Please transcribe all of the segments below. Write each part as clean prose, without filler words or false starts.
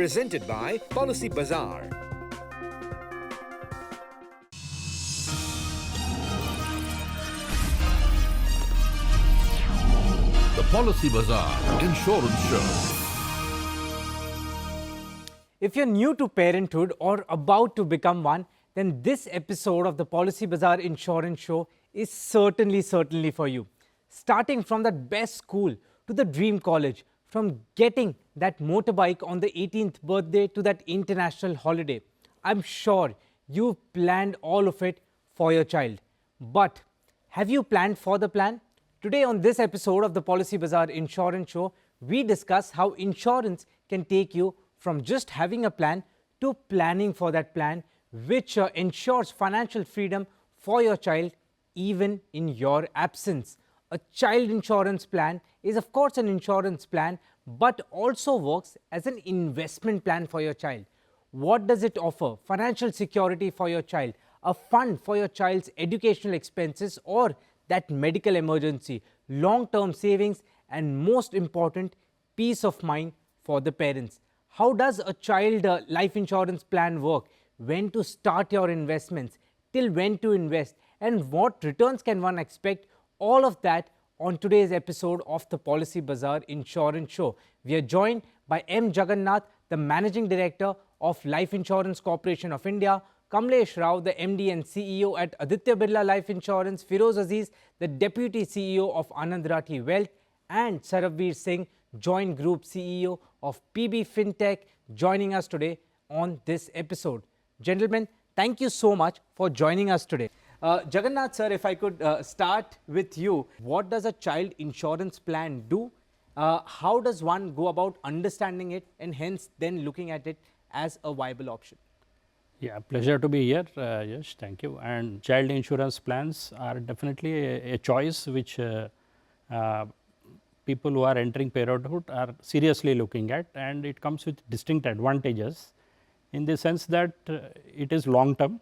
presented by Policy Bazaar. The Policy Bazaar Insurance Show. If you're new to parenthood or about to become one, then this episode of the Policy Bazaar Insurance Show is certainly for you. Starting from that best school to the dream college, from getting that motorbike on the 18th birthday to that international holiday, I'm sure you've planned all of it for your child. But have you planned for the plan? Today on this episode of the Policy Bazaar Insurance Show, we discuss how insurance can take you from just having a plan to planning for that plan, which ensures financial freedom for your child even in your absence. A child insurance plan is of course an insurance plan, but also works as an investment plan for your child. What does it offer? Financial security for your child, a fund for your child's educational expenses or that medical emergency, long-term savings, and most important, peace of mind for the parents. How does a child life insurance plan work? When to start your investments, till when to invest, and what returns can one expect? All of that on today's episode of the Policy Bazaar Insurance Show. We are joined by M. Jagannath, the Managing Director of Life Insurance Corporation of India, Kamlesh Rao, the MD and CEO at Aditya Birla Life Insurance, Firoz Aziz, the Deputy CEO of Anand Rathi Wealth, and Saravir Singh, Joint Group CEO of PB Fintech, joining us today on this episode. Gentlemen, thank you so much for joining us today. Jagannath sir, if I could start with you, what does a child insurance plan do? How does one go about understanding it and hence then looking at it as a viable option? Yeah, pleasure to be here. Yes, thank you. And child insurance plans are definitely a choice which people who are entering parenthood are seriously looking at, and it comes with distinct advantages in the sense that it is long term,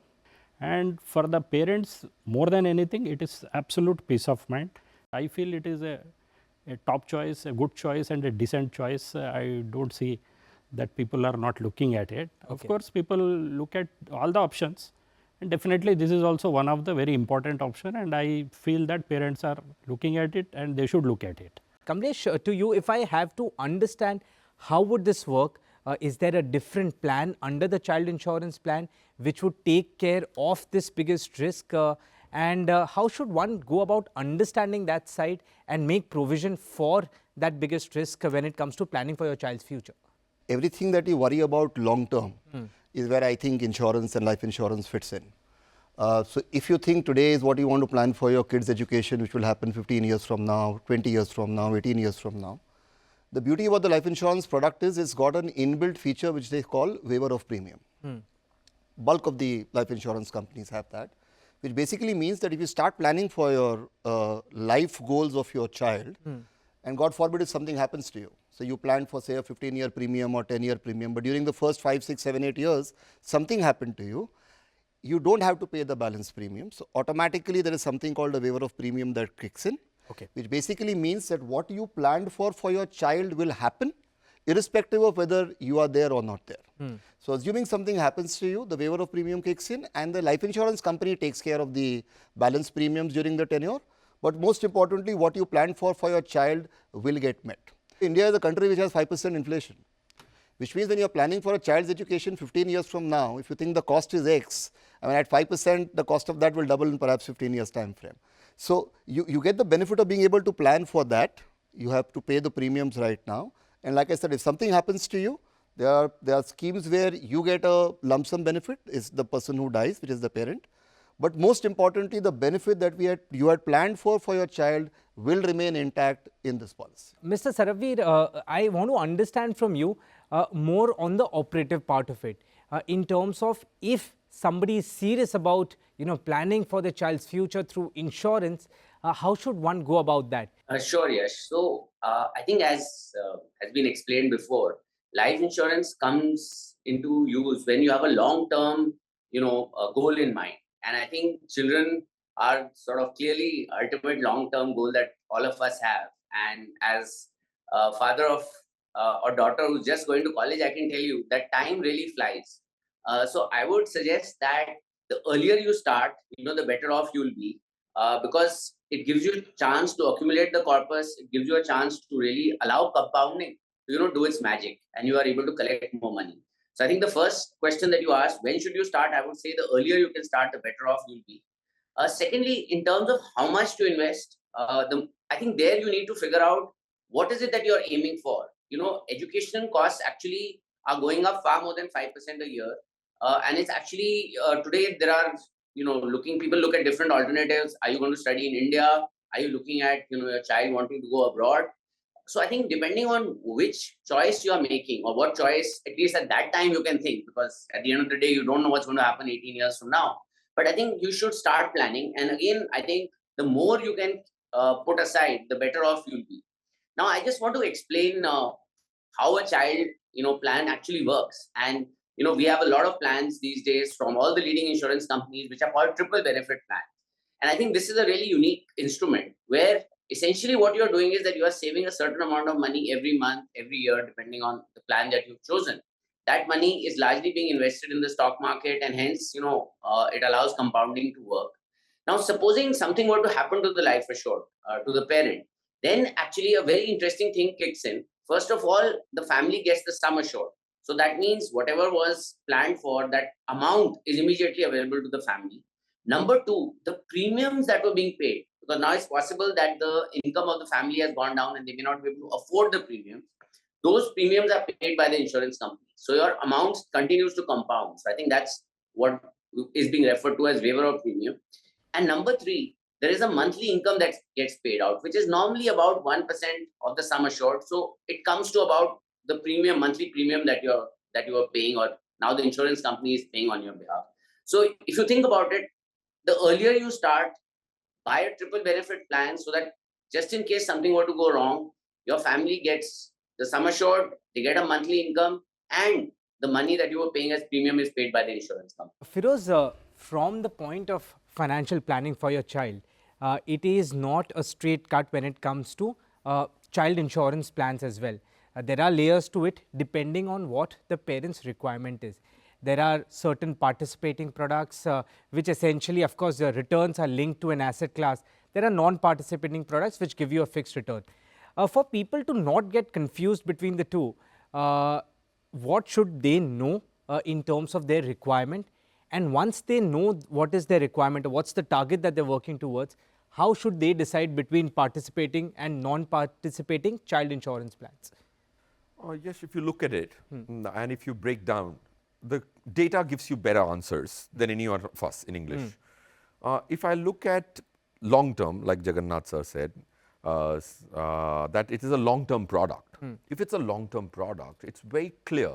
and for the parents more than anything it is absolute peace of mind. I feel it is a top choice, a good choice and a decent choice. I don't see that people are not looking at it. Okay. Of course, people look at all the options, and definitely this is also one of the very important option, and I feel that parents are looking at it and they should look at it. Kamlesh, to you, if I have to understand how would this work, is there a different plan under the child insurance plan which would take care of this biggest risk, and how should one go about understanding that side and make provision for that biggest risk when it comes to planning for your child's future? Everything that you worry about long term is where I think insurance and life insurance fits in. So if you think today is what you want to plan for your kids' education, which will happen 15 years from now, 20 years from now, 18 years from now, the beauty about the life insurance product is it's got an inbuilt feature which they call waiver of premium. Bulk of the life insurance companies have that, which basically means that if you start planning for your life goals of your child, and God forbid if something happens to you. So you planned for say a 15-year premium or 10-year premium, but during the first 5, 6, 7, 8 years, something happened to you. You don't have to pay the balance premium. So automatically there is something called a waiver of premium that kicks in, which basically means that what you planned for your child will happen irrespective of whether you are there or not there. So assuming something happens to you, the waiver of premium kicks in and the life insurance company takes care of the balance premiums during the tenure. But most importantly, what you planned for your child will get met. India is a country which has 5% inflation, which means when you are planning for a child's education 15 years from now, if you think the cost is X, I mean at 5%, the cost of that will double in perhaps 15 years time frame. So you get the benefit of being able to plan for that. You have to pay the premiums right now. And like I said, if something happens to you, there are schemes where you get a lump sum benefit, is the person who dies, which is the parent. But most importantly, the benefit that you had planned for your child will remain intact in this policy. Mr. Saravir, I want to understand from you more on the operative part of it, in terms of if somebody is serious about planning for the child's future through insurance, how should one go about that? Sure, Yash. So I think as has been explained before, life insurance comes into use when you have a long-term, goal in mind. And I think children are sort of clearly ultimate long-term goal that all of us have. And as father of or daughter who's just going to college, I can tell you that time really flies. So I would suggest that the earlier you start, the better off you'll be, because it gives you a chance to accumulate the corpus. It gives you a chance to really allow compounding to, do its magic, and you are able to collect more money. So I think the first question that you asked, when should you start? I would say the earlier you can start, the better off you'll be. Secondly, in terms of how much to invest, I think there you need to figure out what is it that you're aiming for. Education costs actually are going up far more than 5% a year. And it's actually, today there are, people look at different alternatives. Are you going to study in India? Are you looking at, your child wanting to go abroad? So I think depending on which choice you are making, or what choice, at least at that time you can think, because at the end of the day, you don't know what's going to happen 18 years from now. But I think you should start planning. And again, I think the more you can put aside, the better off you'll be. Now, I just want to explain how a child, plan actually works. And, we have a lot of plans these days from all the leading insurance companies, which are called triple benefit plans. And I think this is a really unique instrument where essentially what you're doing is that you are saving a certain amount of money every month, every year, depending on the plan that you've chosen. That money is largely being invested in the stock market, and hence, it allows compounding to work. Now, supposing something were to happen to the life assured, to the parent, then actually a very interesting thing kicks in. First of all, the family gets the sum assured. So that means whatever was planned for, that amount is immediately available to the family. Number two, the premiums that were being paid, because now it's possible that the income of the family has gone down and they may not be able to afford the premiums. Those premiums are paid by the insurance company. So your amount continues to compound. So I think that's what is being referred to as waiver of premium. And number three, there is a monthly income that gets paid out, which is normally about 1% of the sum assured. So it comes to about the premium, monthly premium that you are paying, or now the insurance company is paying on your behalf. So if you think about it, the earlier you start, buy a triple benefit plan so that just in case something were to go wrong, your family gets the sum assured, they get a monthly income, and the money that you were paying as premium is paid by the insurance company. Firoz, from the point of financial planning for your child, it is not a straight cut when it comes to child insurance plans as well. There are layers to it depending on what the parent's requirement is. There are certain participating products which essentially, of course, the returns are linked to an asset class. There are non-participating products which give you a fixed return. For people to not get confused between the two, what should they know in terms of their requirement? And once they know what is their requirement or what's the target that they're working towards, how should they decide between participating and non-participating child insurance plans? Yes, if you look at it and if you break down, the data gives you better answers than any of us in English. If I look at long term, like Jagannath sir said, that it is a long term product. If it's a long term product, it's very clear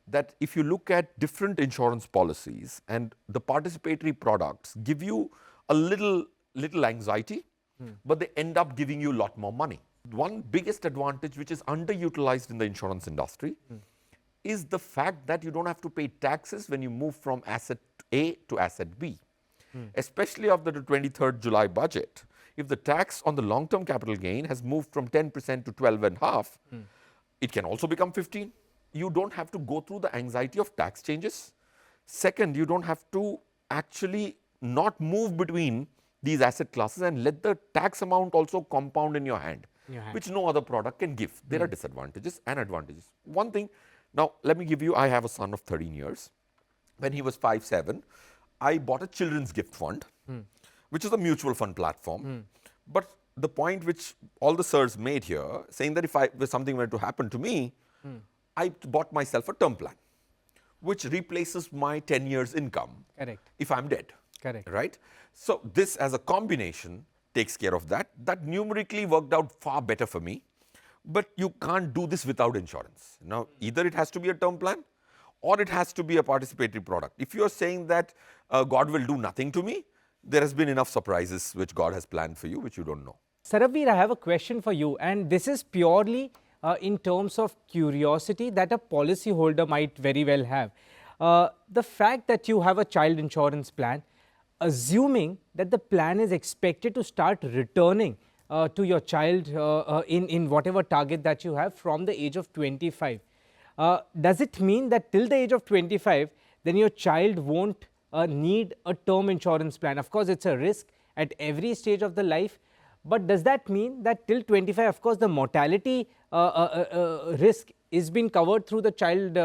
that if you look at different insurance policies, and the participatory products give you a little anxiety, but they end up giving you a lot more money. One biggest advantage which is underutilized in the insurance industry is the fact that you don't have to pay taxes when you move from asset A to asset B. Especially after the 23rd July budget, if the tax on the long-term capital gain has moved from 10% to 12.5%, it can also become 15%. You don't have to go through the anxiety of tax changes. Second, you don't have to actually not move between these asset classes and let the tax amount also compound in your hand, which no other product can give. There are disadvantages and advantages. One thing, now let me give you, I have a son of 13 years. When he was 5, 7, I bought a children's gift fund, which is a mutual fund platform. But the point which all the sirs made here, saying that if something were to happen to me, I bought myself a term plan, which replaces my 10 years income if I'm dead. Right? So this as a combination takes care of that. That numerically worked out far better for me. But you can't do this without insurance. Now, either it has to be a term plan or it has to be a participatory product. If you're saying that God will do nothing to me, there has been enough surprises which God has planned for you, which you don't know. Sarbvir, I have a question for you, and this is purely in terms of curiosity that a policyholder might very well have. The fact that you have a child insurance plan, assuming that the plan is expected to start returning to your child in whatever target that you have from the age of 25. Does it mean that till the age of 25, then your child won't need a term insurance plan? Of course, it's a risk at every stage of the life, but does that mean that till 25, of course, the mortality risk is being covered through the child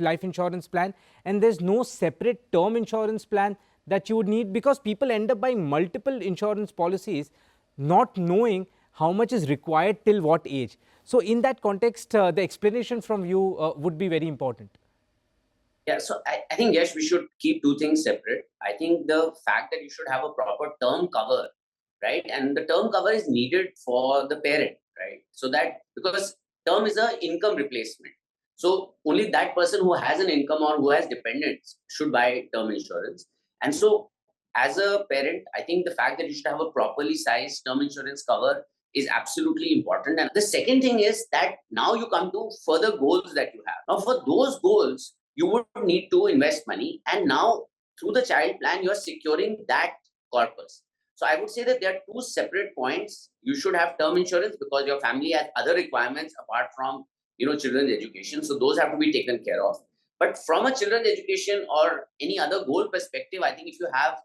life insurance plan, and there's no separate term insurance plan that you would need, because people end up buying multiple insurance policies not knowing how much is required till what age. So in that context, the explanation from you would be very important. Yeah, so I think, yes, we should keep two things separate. I think the fact that you should have a proper term cover, right? And the term cover is needed for the parent, right? So that, because term is a income replacement. So only that person who has an income or who has dependents should buy term insurance. And so as a parent, I think the fact that you should have a properly sized term insurance cover is absolutely important. And the second thing is that now you come to further goals that you have. Now, for those goals, you would need to invest money. And now, through the child plan, you're securing that corpus. So I would say that there are two separate points. You should have term insurance because your family has other requirements apart from, children's education. So those have to be taken care of. But from a children's education or any other goal perspective, I think if you have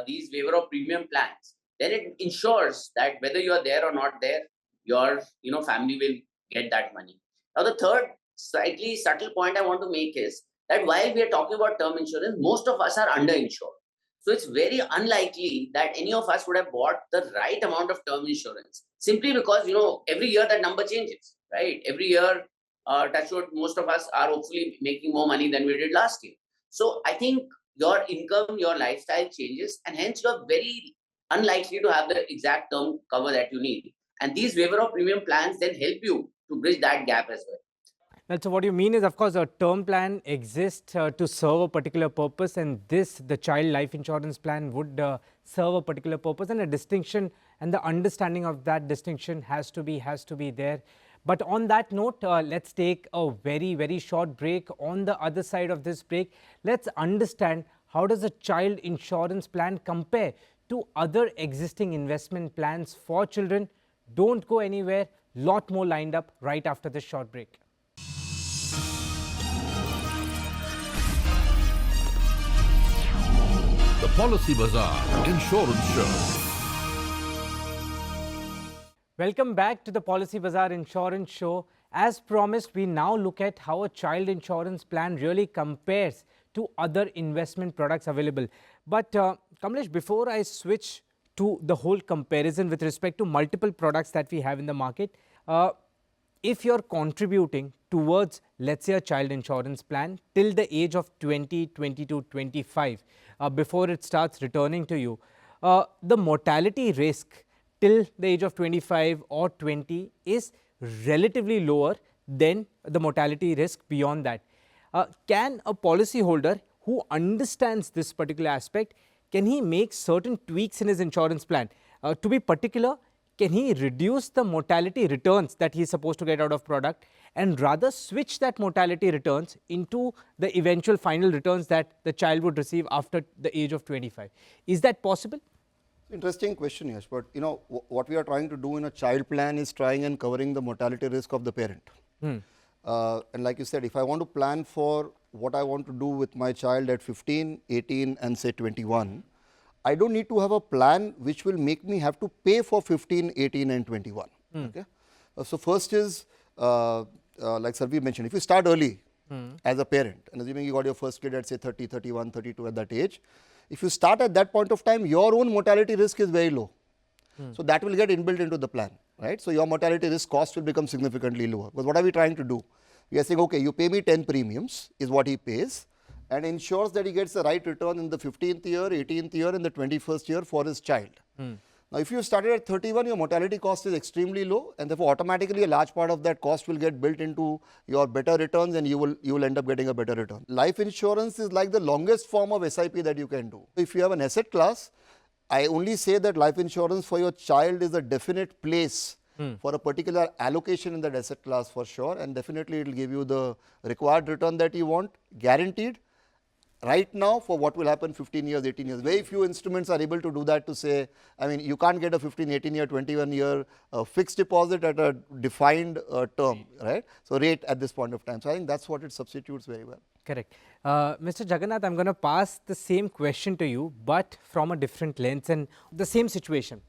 these waiver of premium plans, then it ensures that whether you are there or not there, your family will get that money. Now, the third slightly subtle point I want to make is that while we are talking about term insurance, most of us are underinsured. So it's very unlikely that any of us would have bought the right amount of term insurance, simply because every year that number changes, right? Every year, touch wood, most of us are hopefully making more money than we did last year. So I think your income, your lifestyle changes, and hence you're very unlikely to have the exact term cover that you need. And these waiver of premium plans then help you to bridge that gap as well. Well, so what you mean is, of course, a term plan exists to serve a particular purpose, and the child life insurance plan, would serve a particular purpose, and a distinction and the understanding of that distinction has to be there. But on that note, let's take a very, very short break. On the other side of this break, let's understand how does a child insurance plan compare to other existing investment plans for children. Don't go anywhere. Lot more lined up right after this short break. The Policy Bazaar Insurance Show. Welcome back to the Policy Bazaar Insurance Show. As promised, we now look at how a child insurance plan really compares to other investment products available. But Kamlesh, before I switch to the whole comparison with respect to multiple products that we have in the market, if you're contributing towards, let's say, a child insurance plan till the age of 20, 22, 25, before it starts returning to you, the mortality risk till the age of 25 or 20 is relatively lower than the mortality risk beyond that. Can a policyholder who understands this particular aspect, can he make certain tweaks in his insurance plan? To be particular, can he reduce the mortality returns that he is supposed to get out of product and rather switch that mortality returns into the eventual final returns that the child would receive after the age of 25? Is that possible? Interesting question, yes. But what we are trying to do in a child plan is trying and covering the mortality risk of the parent. And like you said, if I want to plan for what I want to do with my child at 15, 18 and say 21, I don't need to have a plan which will make me have to pay for 15, 18 and 21. Okay? So first is, like Sarvi mentioned, if you start early as a parent, and assuming you got your first kid at say 30, 31, 32 at that age, if you start at that point of time, your own mortality risk is very low. So that will get inbuilt into the plan, right? So your mortality risk cost will become significantly lower. Because what are we trying to do? We are saying, okay, you pay me 10 premiums is what he pays, and ensures that he gets the right return in the 15th year, 18th year and the 21st year for his child. Now, if you started at 31, your mortality cost is extremely low, and therefore automatically a large part of that cost will get built into your better returns, and you will end up getting a better return. Life insurance is like the longest form of SIP that you can do. If you have an asset class, I only say that life insurance for your child is a definite place for a particular allocation in that asset class for sure, and definitely it will give you the required return that you want, guaranteed, right now for what will happen 15 years, 18 years. Very few instruments are able to do that, to say, I mean, you can't get a 15, 18 year, 21 year fixed deposit at a defined term, right? So rate at this point of time. So I think that's what it substitutes very well. Correct. Mr. Jagannath, I'm going to pass the same question to you, but from a different lens and the same situation.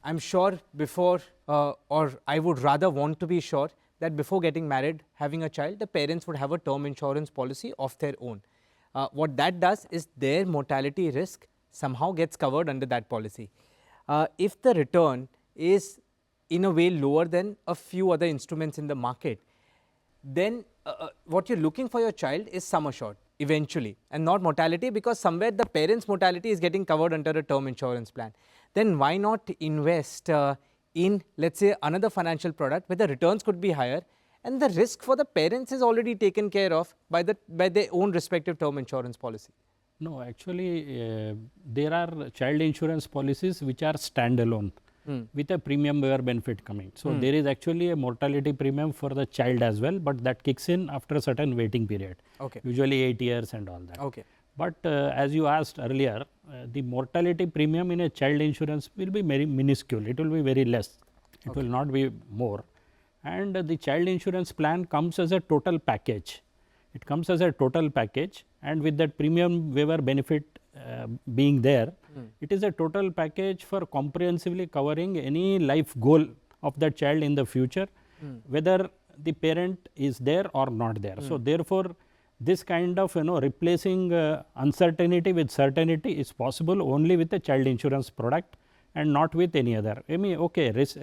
I'm sure before, or I would rather want to be sure that before getting married, having a child, the parents would have a term insurance policy of their own. What that does is their mortality risk somehow gets covered under that policy. If the return is in a way lower than a few other instruments in the market, then what you're looking for your child is sum assured eventually, and not mortality, because somewhere the parent's mortality is getting covered under a term insurance plan. Then why not invest in, let's say, another financial product where the returns could be higher and the risk for the parents is already taken care of by their own respective term insurance policy? No, actually, there are child insurance policies which are standalone with a premium waiver benefit coming. So there is actually a mortality premium for the child as well, but that kicks in after a certain waiting period. Okay. Usually 8 years and all that. Okay. But as you asked earlier, the mortality premium in a child insurance will be very minuscule. It will be very less. It will not be more. And the child insurance plan comes as a total package. It comes as a total package, and with that premium waiver benefit being there, it is a total package for comprehensively covering any life goal of that child in the future, whether the parent is there or not there. So therefore, this kind of replacing uncertainty with certainty is possible only with a child insurance product and not with any other. I mean, okay, risk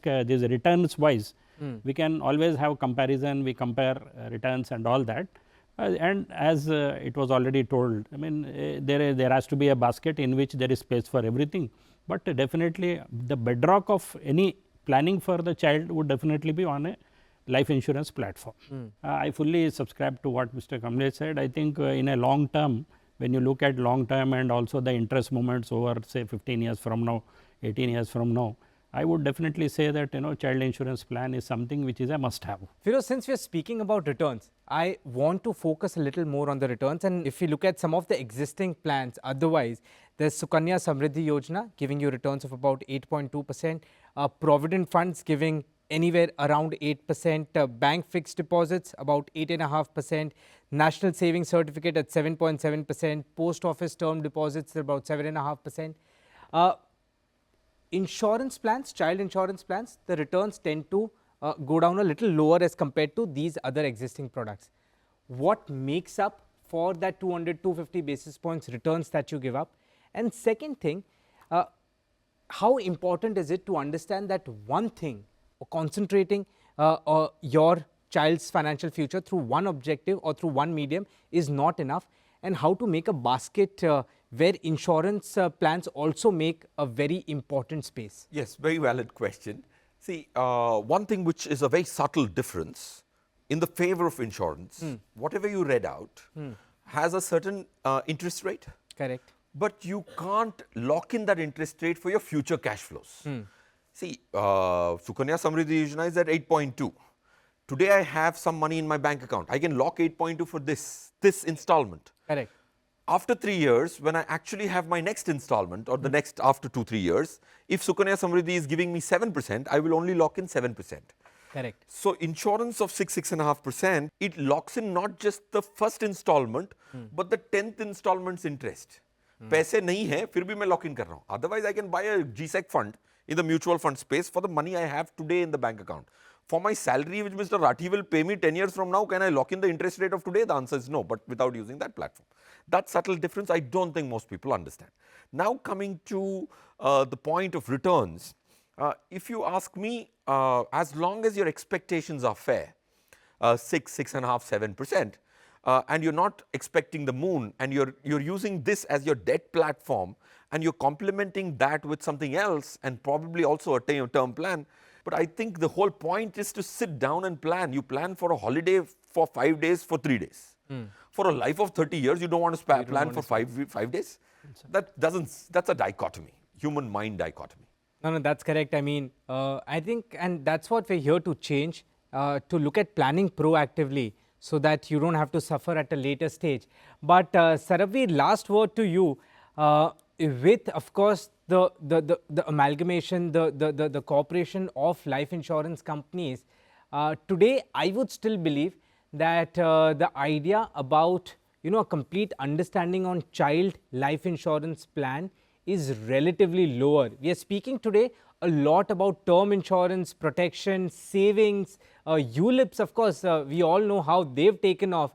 these returns wise, we can always have comparison, we compare returns and all that. And as it was already told, I mean, there has to be a basket in which there is space for everything. But definitely the bedrock of any planning for the child would definitely be on a life insurance platform. I fully subscribe to what Mr. Kamlesh said. I think in a long term, when you look at long term and also the interest movements over say 15 years from now, 18 years from now, I would definitely say that child insurance plan is something which is a must have. Firoz, since we are speaking about returns, I want to focus a little more on the returns, and if you look at some of the existing plans, otherwise there's Sukanya Samriddhi Yojana giving you returns of about 8.2%, Provident Funds giving anywhere around 8%, bank fixed deposits about 8.5%, National Savings Certificate at 7.7%, post office term deposits at about 7.5%. Insurance plans, child insurance plans, the returns tend to go down a little lower as compared to these other existing products. What makes up for that 200, 250 basis points returns that you give up? And second thing, how important is it to understand that one thing, or concentrating your child's financial future through one objective or through one medium is not enough, and how to make a basket where insurance plans also make a very important space? Yes, very valid question. See, one thing which is a very subtle difference in the favor of insurance, whatever you read out has a certain interest rate. Correct. But you can't lock in that interest rate for your future cash flows. See, Sukanya Samriddhi Yojana is at 8.2. Today I have some money in my bank account. I can lock 8.2 for this installment. Correct. After 3 years, when I actually have my next installment or the next after 2-3 years, if Sukanya Samriddhi is giving me 7%, I will only lock in 7%. Correct. So insurance of 6.5%, it locks in not just the first installment, but the 10th installment's interest. पैसे नहीं है, फिर भी मैं lock in कर रहा हूँ. Otherwise, I can buy a GSEC fund in the mutual fund space for the money I have today in the bank account. For my salary, which Mr. Rathi will pay me 10 years from now, can I lock in the interest rate of today? The answer is no, but without using that platform. That subtle difference, I don't think most people understand. Now coming to the point of returns, if you ask me, as long as your expectations are fair, 6.5%, 7%, and you're not expecting the moon, and you're using this as your debt platform, and you're complementing that with something else, and probably also a term plan. But I think the whole point is to sit down and plan. You plan for a holiday for 5 days, for 3 days. For a life of 30 years, you don't want to plan for 5 days. That's a dichotomy, human mind dichotomy. No, that's correct. I mean, I think, and that's what we're here to change, to look at planning proactively, so that you don't have to suffer at a later stage. But Sarabveer, last word to you. With, of course, the amalgamation, the cooperation of life insurance companies, today I would still believe that the idea about a complete understanding on child life insurance plan is relatively lower. We are speaking today a lot about term insurance, protection, savings, ULIPs. Of course, we all know how they've taken off,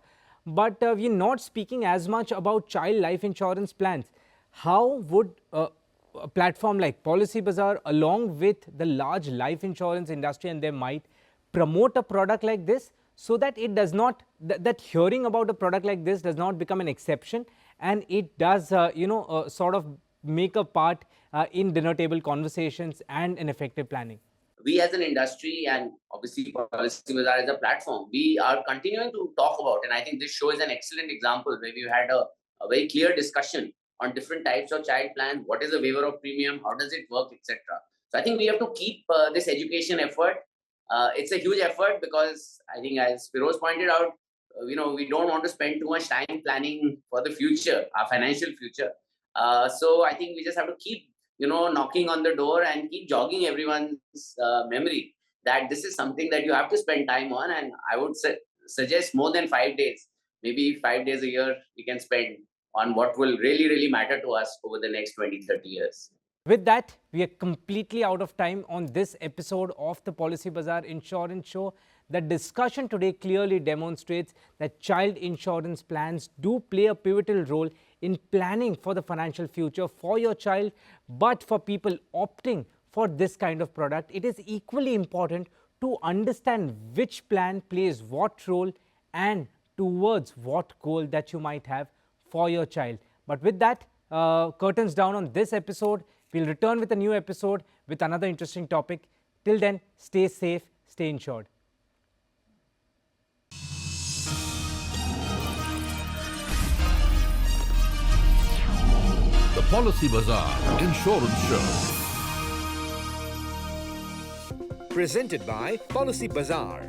but we're not speaking as much about child life insurance plans. How would a platform like Policy Bazaar, along with the large life insurance industry and their might, promote a product like this so that it does not, that hearing about a product like this does not become an exception, and it does sort of make a part in dinner table conversations and in effective planning? We as an industry, and obviously Policy Bazaar as a platform, we are continuing to talk about, and I think this show is an excellent example where we had a very clear discussion on different types of child plans, what is a waiver of premium, how does it work, etc. So I think we have to keep this education effort. It's a huge effort because I think, as Firoz pointed out, we don't want to spend too much time planning for the future, our financial future. So I think we just have to keep knocking on the door and keep jogging everyone's memory that this is something that you have to spend time on. And I would suggest more than 5 days, maybe 5 days a year we can spend on what will really, really matter to us over the next 20, 30 years. With that, we are completely out of time on this episode of the Policy Bazaar Insurance Show. The discussion today clearly demonstrates that child insurance plans do play a pivotal role in planning for the financial future for your child. But for people opting for this kind of product, it is equally important to understand which plan plays what role and towards what goal that you might have for your child. But with that, curtains down on this episode. We'll return with a new episode with another interesting topic. Till then, stay safe, stay insured. The Policy Bazaar Insurance Show. Presented by Policy Bazaar.